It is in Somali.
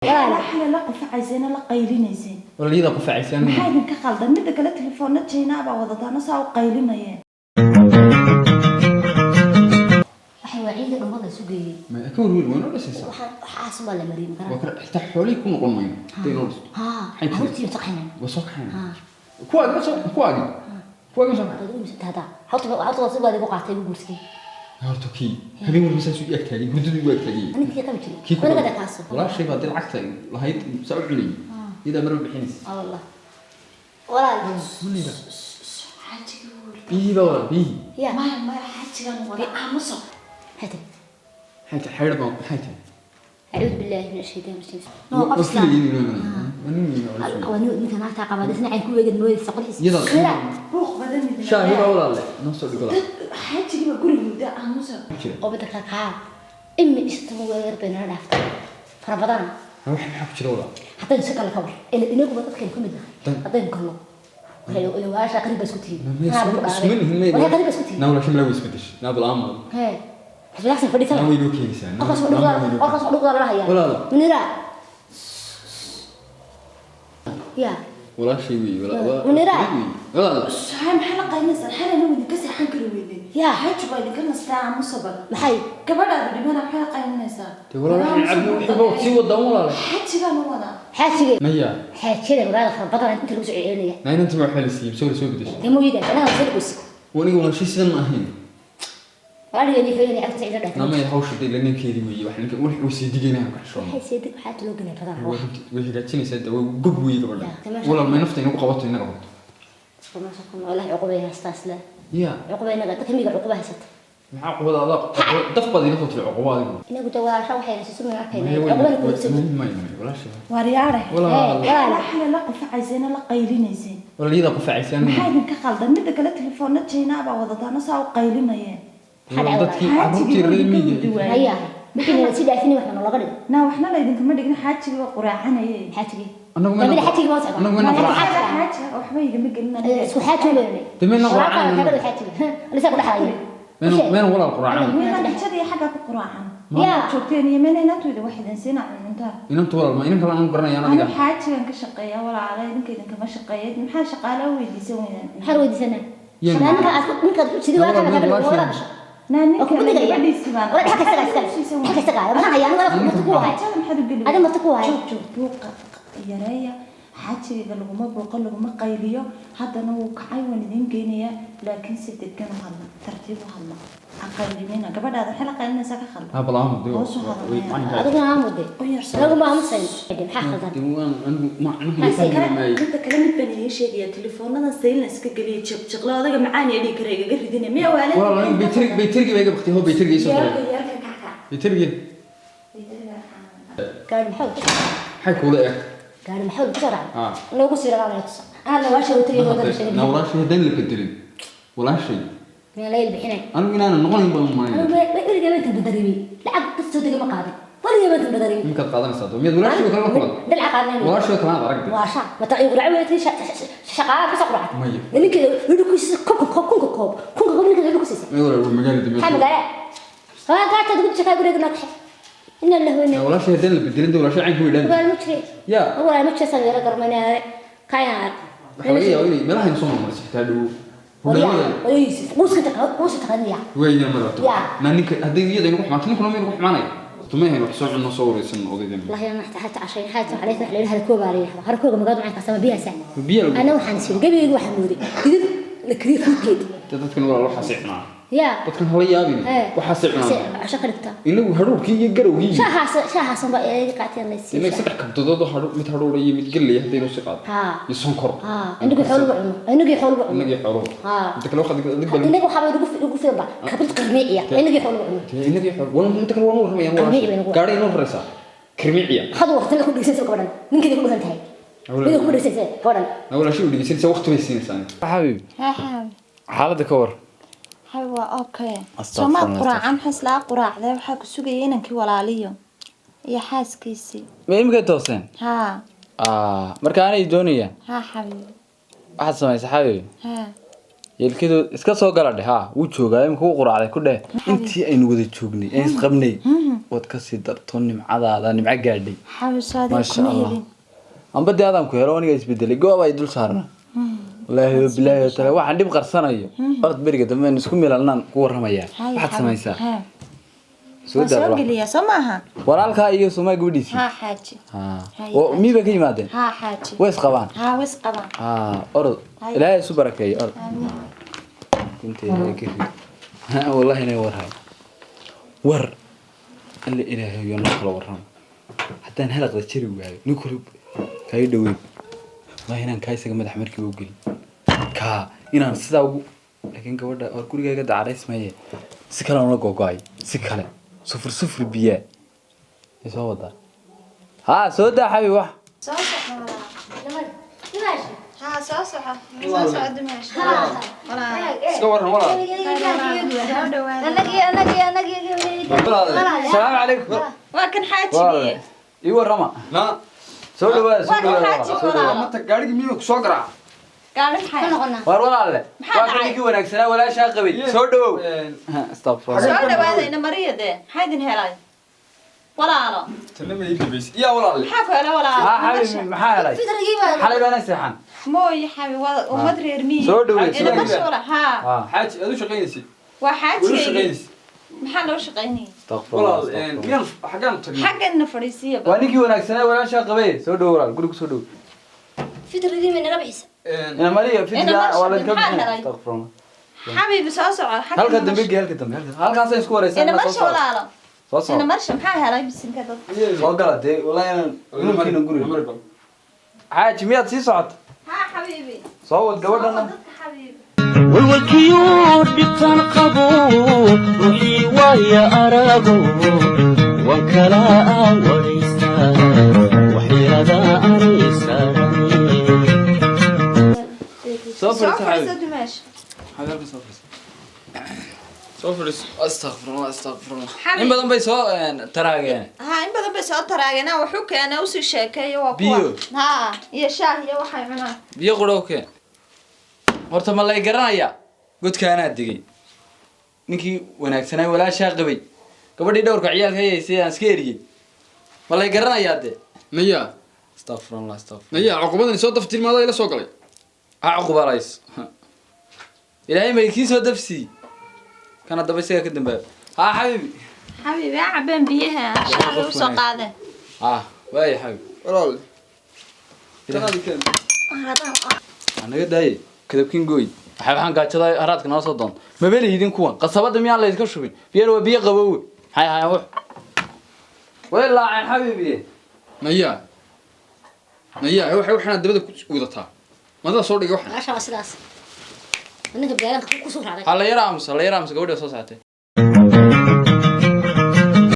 لا حنا لا قفعيسين لا قيلينيسين ولا يدا قفعيسين ما حد كقلد مد كلا تليفونات جينا با ودتانا ساو قيلينayeen waxay waciid dhumada sugayay ma ka warwil weyn oo dhasaysa waxa asma la marin waa ka xitaa xooli ku noqon mayno deeno ha xayti taqaynaa wasoo kaxayna kuwa hada hawta sibada ku qaatay gurskii horto kii habeen walba saas u yaagtay gudadu waa tagay aniga ka mid wala ka kaaso wala shay baad lacagta lahayd soo cunay ida mar bixinaysa والله ولا منيرة حاجه بيه بقى بيه يا ما حاجه ولا امسو هاتي حيربا حيتي اعوذ بالله من الشيطان الرجيم نو اصلا وانا انت ما تعقب هذا سنه عينكو ويقد نويد سقليس لا روح بدني شاهد ولا لا نص دغلا حاجه ما قول مده امسو قبضك كا امي استمو غير بين رافت فربضان روح maxaa ku jira wala haday shaqo la kabar inagu dadka ku mid ah haday kallo waxay waasha qariib isku tii wala qariib isku tii nawla shimla way isbedish naadul amal he xasan fadhiisa way loo keenaysaa qofka dhuqda la hayaa wala munira ya wala shay wi wala munira wala sahay maxaa la qaynaysa xalana wadi ka saxan karo weydin ya haaj way ka nastaa musabal maxay gabadha dhibana maxaa qaynaysa wala cabdu xibo si wadan wala xajigan wada xajiga maya xajiga wada farbadan inta lagu soo celinaya nayna inta waxa la siiyay soo bedish demo yida ana soo bus waniga wala shay sidan ahayn wala yani kayni agta ila dhaqan nama hawsha ninkeedii weey wax ninka uu sii digaynaa ka xishoon waxay sii dig waxa loo ganay badan way hagaajinaysaa dawo gob weey gabadha wala ma nafta inuu qabato inaga qabto kuma shaqo wala uqubay hastaas la ya uqubay inaga takmiga uqubay haysata maxaa qubada adag daf badina ku tiro uqubada inagu jawaasha waxay rasiisu ma arkayna uqubay ku sameeyay ma wala shay wariyaare wala xina la qafacaysan la qaylinaysan wala yida qafacaysan maxaa ka qaldan mid kala telefoonada jeyna ba wadataana saaw qaylinayeen dadkii carruurtii reemiga haya midna si dhaafin waxna laga dhig na waxna la idin kama dhigin xaajiga quraacanayay xaajiga anagu ma xaajiga ma socdo anagu ma xaajiga waxba iga ma gelin isku xaajiga leeyahay damina quraacan xaajiga lisa ku dhaxay men wala quraacan men xaajiga xaga ku quraacan ya joogteen yemenay naatooda waxidan sina inta wala ma inta aan garanayaan aniga xaajigan ka shaqeeya wala ala idinka kama shaqeeyay maxaa shaqaale weydiisan weeyaan maxaa weydiisanay ninka sidii waa kana wala ناني كده بدي سبان ولا حكى سقى ما هي انا متكوها انا متكوها شوف بوق يا ريا حاجه لغما بوق لغما قيليو حدنا و كعي ونين كينيا لكن سيدك كانوا هلا ترتيب هلا عقلينا غبدها حلقه لنا سكه خل ها بلام دو هذا ما مودي لغما مسين maxaa khaldan diiwaan ma macnaheedu inta kala mid baan idin sheegaya telefoonada sayl iska galiya jaqjaqla odaga macaan ee dhig kareega ga ridina miya wala wala baytirgi bay qabtay ho baytirgi soo taray baytirgi gaar maxay hay kula eeg gaar maxay ku soo raacay loogu siranayo ana waasha u tagay wadada sheegay nawraash hadan la bedelin wala shay meel ay bixinay anu inaana noqon baan maay weliga ma tan dareemi lacag kasoo tagay ma qaadin weliga ma tan dareemi minka qaadanaysa mid wala shay kala kulan dal aqaadnay wala shay kala aragtay waasha mata ay quraacay shaqaale ka soo quraacay ninka wuxuu ku sii kunka ninka wuxuu ku sii ma wala magaalada ma magaalada waa gaarta dugta shaqada guriga naqx إن الله هو ولا شيء دل بدلين ولا شيء عنك ويدان ولا مشي يا ولا مشي سوي رجل من كيان حوالي ويلي ما راح ينصون ما تحتاجوا وش تغنيها وين مرة نانك هذه يد يروح ما تنكر ما يروح معنا تماه يروح سوى عنا صور يسن قضية دم والله أنا حتى عشان حياتي عليه نحن لها الكوبا عليه هالكوبا مقعد معك قسم بيها سنة أنا وحنسير قبل يروح حمودي كذب الكريف كده تذكر ولا روح حسيت معه يا تذكر هلا يابين وحسيت معه عشان كنت إنه هروب كي يجرو كي شاهس بقى قاعدين لسه إنك سبح كبتدو هروب متهرور يمتقل يهدي نفسك يسنكر إنك يحول بعمر إنك يحول بعمر إنك يحول أنت كلو خد إنك حابب يقول في بعض كبرت كرمية إنك يحول بعمر إنك يحول ولا أنت كلو نور رمي قاري نور رسا كرمية خذ وقت لك كل شيء كبرنا ممكن يقول أنت هاي يقول كل شيء كبرنا أول شيء اللي يصير وقت ويسين ثاني حبيبي حبيبي حالة كور حلوة أوكي سما قراعة محس لا قراعة ذا وحاك سوقي إنك ولا يا حاس كيسي ما يمكن توصين ها مركا أنا دونية ها حبيبي واحد سمعي حبيبي ها يلكيدو اسكا سو غلادي ها و جوغا يمكو قراعة كله انتي اينو ودا جوغني اين اسقبني wad ka sii darto nimcadaada nimca gaadhay حبسادي ما شاء كنا الله هلين amba dee adaan ku helo aniga isbedelay goob ay dul saarna wallaahi bilaahi taala waxaan dhib qarsanayo ord beriga dambe in isku milalnaan ku warramaya waxaad samaysaa soo سوق daa لي يا سماها walaalka iyo Soomaa gabadhiisii ها حاجي oo miiba ka yimaadeen ها حاجي way isqabaan ها ويس قبا orod ilaahay isu barakeeyo orod kunteeda ka wallahi inay warhay war alla ilaahay iyo noo kala warram haddaan halaqda jiri waayo ninkulu kay dhaweyn waa inaan kaysaga madax markii u gelin ka inaan sidaa ugu laakiin gabadha oo gurigayga dacaraysmaye si kale aan la gogoay si kale sufur biya isoo wada ha soo daa xabi wax ها صاصحة صاصحة دمشق iska waran walaal السلام عليكم وكان حاجي ii warrama na soo dhawaada mata gaarigi miyuu ku soo garaa قال حاجي war walaalle waa kii wanaagsanaa walaashaa qabay soo dhawow astaghfirullah سؤال هذا إن مريض حيدن هلاي ولا أنا tanna ma iibiis iya walaal حكوا ولا ولا ha xabi maxaa helay xalay baan seexan مو يا حبيبي وما أدري يرمي soo dhaweey إذا مش ولا ها xaaji aad u shaqaynaysid وحاجي wuu shaqaynaysid محل وش غيني walaal miyaan xagaan u tagnay حق النفريسية waa ninkii wanaagsanaa walaashaa qabay soo dhawow walaal guriga soo dhawow فطرة من ربعيس ina mariya fidda wala ka maxaa helay? astaghfirullah حبيبي سأسوع حق halka dambe gee halkaas ay isku wareysan أنا مرش ولا أنا soo أنا مرش محل هلاي بس إنك soo gala dee wallahi inaan guriga xaaji miyaad sii socota ها حبيبي soo wad gabadhana حبيبي والكيور دبتان قبو روحي ويا أراغو وانكلا وريسا وحي هذا أريسا soo fadhiisa سافر xaaji دمشق xaaji soo fadhiisa soo fadhiisa astaghfirullah Xabi. in badan bay soo taraageen ها إن بدو بس أتراجعنا وحكي أنا وسي شاكي بيو. ها يا شاه يا وحي معنا biyo qurowke horta ma lay garanaya godkaana digay ninkii wanaagsanaa walaashaa qabay gabadhii dhowrka ciyaalka hayaysay aan iska eriyay ma lay garanayaa de naya astaghfirullah naya cuqubadan soo daftilmaada ila soo galay aqbalays ilaahay ma kii soo dafsi kana daba isaga ka dambaab ha xabibi حبيبي يا عبان بيها شاه وسوق هذا ha waay xabibi walaal tanaadi keen anaga daay kadabkin gooy waxay waxaan gaajada haraadka noo soo doon ma beleydin kuwan qasabada miyaan la iska shubin biyana waa biyo qabow hay wax way laaceen xabibi naya waxaana dabada ku wadataa madada soo dhigay waxaan عشان أساس أنك بجالك كوسو عليك ha la yara amsa gabadha soo saatay